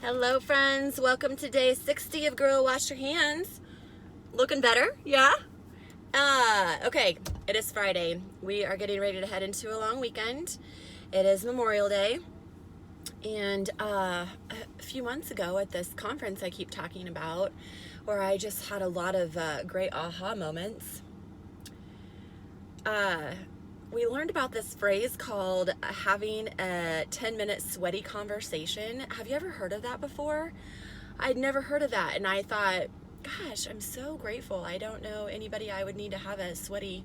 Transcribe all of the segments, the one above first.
Hello friends, welcome to day 60 of Girl Wash Your Hands. Looking better, yeah? Okay, it is Friday. We are getting ready to head into a long weekend. It is Memorial Day. And a few months ago at this conference I keep talking about, where I just had a lot of great aha moments, we learned about this phrase called having a 10-minute sweaty conversation. Have you ever heard of that before? I'd never heard of that, and I thought, gosh, I'm so grateful. I don't know anybody I would need to have a sweaty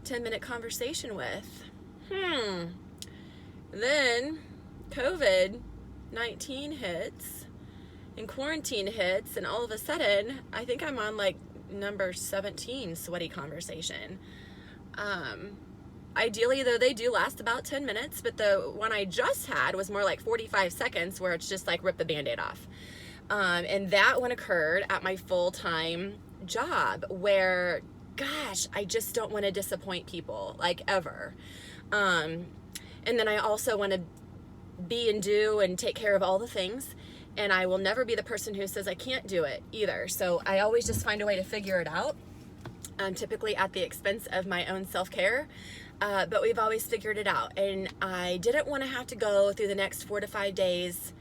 10-minute conversation with. Then COVID-19 hits and quarantine hits, and all of a sudden, I think I'm on like number 17 sweaty conversation. Ideally, though, they do last about 10 minutes, but the one I just had was more like 45 seconds where it's just like rip the Band-Aid off. And that one occurred at my full-time job where, gosh, I just don't want to disappoint people, like ever. And then I also want to be and do and take care of all the things. And I will never be the person who says I can't do it either. So I always just find a way to figure it out. Typically at the expense of my own self-care, but we've always figured it out. And I didn't want to have to go through the next 4 to 5 days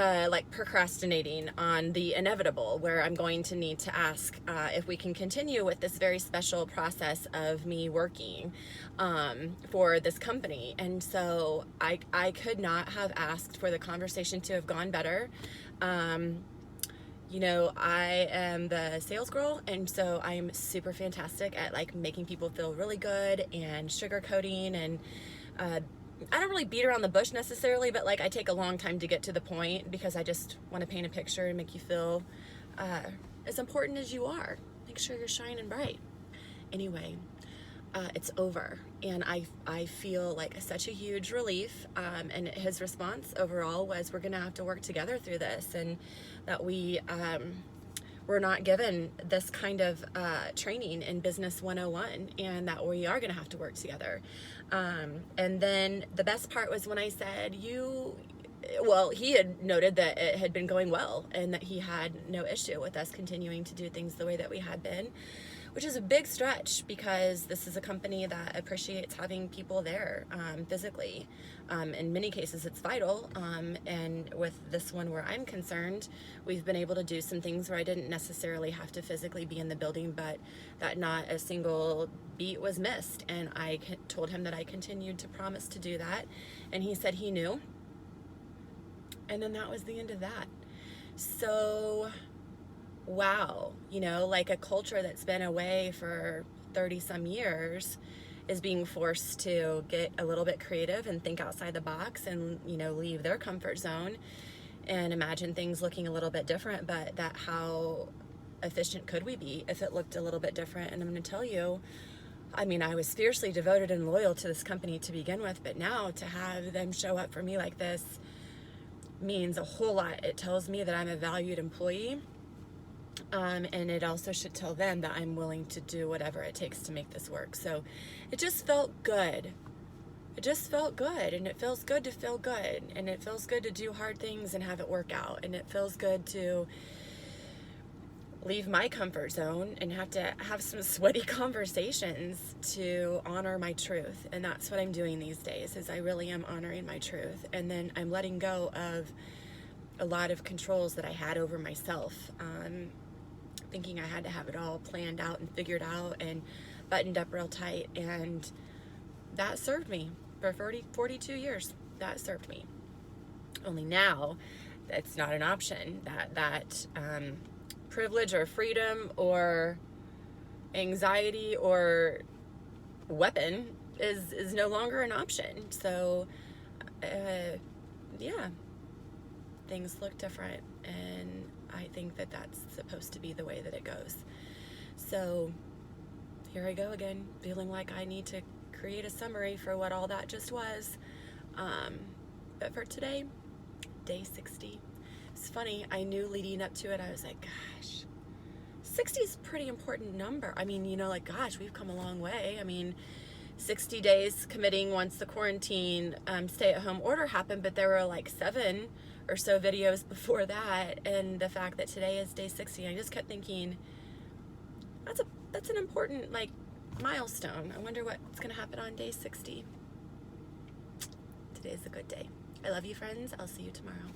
like procrastinating on the inevitable, where I'm going to need to ask if we can continue with this very special process of me working for this company. And so I could not have asked for the conversation to have gone better. You know, I am the sales girl, and so I'm super fantastic at like making people feel really good and sugarcoating, and I don't really beat around the bush necessarily, but like I take a long time to get to the point because I just want to paint a picture and make you feel as important as you are. Make sure you're shining bright. Anyway, it's over, and I feel like such a huge relief, and his response overall was, we're gonna have to work together through this, and that we're not given this kind of training in Business 101, and that we are gonna have to work together. And then the best part was when I said, he had noted that it had been going well and that he had no issue with us continuing to do things the way that we had been, which is a big stretch because this is a company that appreciates having people there physically. In many cases, it's vital. And with this one where I'm concerned, we've been able to do some things where I didn't necessarily have to physically be in the building, but that not a single beat was missed. And I told him that I continued to promise to do that. And he said he knew. And then that was the end of that. So, wow, you know, like a culture that's been away for 30 some years is being forced to get a little bit creative and think outside the box and, you know, leave their comfort zone and imagine things looking a little bit different. But that, how efficient could we be if it looked a little bit different? And I'm going to tell you, I mean, I was fiercely devoted and loyal to this company to begin with, but now to have them show up for me like this means a whole lot. It tells me that I'm a valued employee. And it also should tell them that I'm willing to do whatever it takes to make this work. So it just felt good. It just felt good, and it feels good to feel good, and it feels good to do hard things and have it work out, and it feels good to leave my comfort zone and have to have some sweaty conversations to honor my truth. And that's what I'm doing these days, is I really am honoring my truth. And then I'm letting go of a lot of controls that I had over myself, thinking I had to have it all planned out and figured out and buttoned up real tight. And that served me for 42 years. That served me. Only now, it's not an option. That privilege or freedom or anxiety or weapon is no longer an option. So, yeah, things look different, and I think that that's supposed to be the way that it goes. So here I go again, feeling like I need to create a summary for what all that just was. But for today, day 60. It's funny, I knew leading up to it, I was like, gosh, 60 is a pretty important number. I mean, you know, like, gosh, we've come a long way. I mean, 60 days committing once the quarantine stay-at-home order happened, but there were like 7 or so videos before that, and the fact that today is day 60, I just kept thinking, that's an important like milestone. I wonder what's gonna happen on day 60. Today is a good day. I love you, friends. I'll see you tomorrow.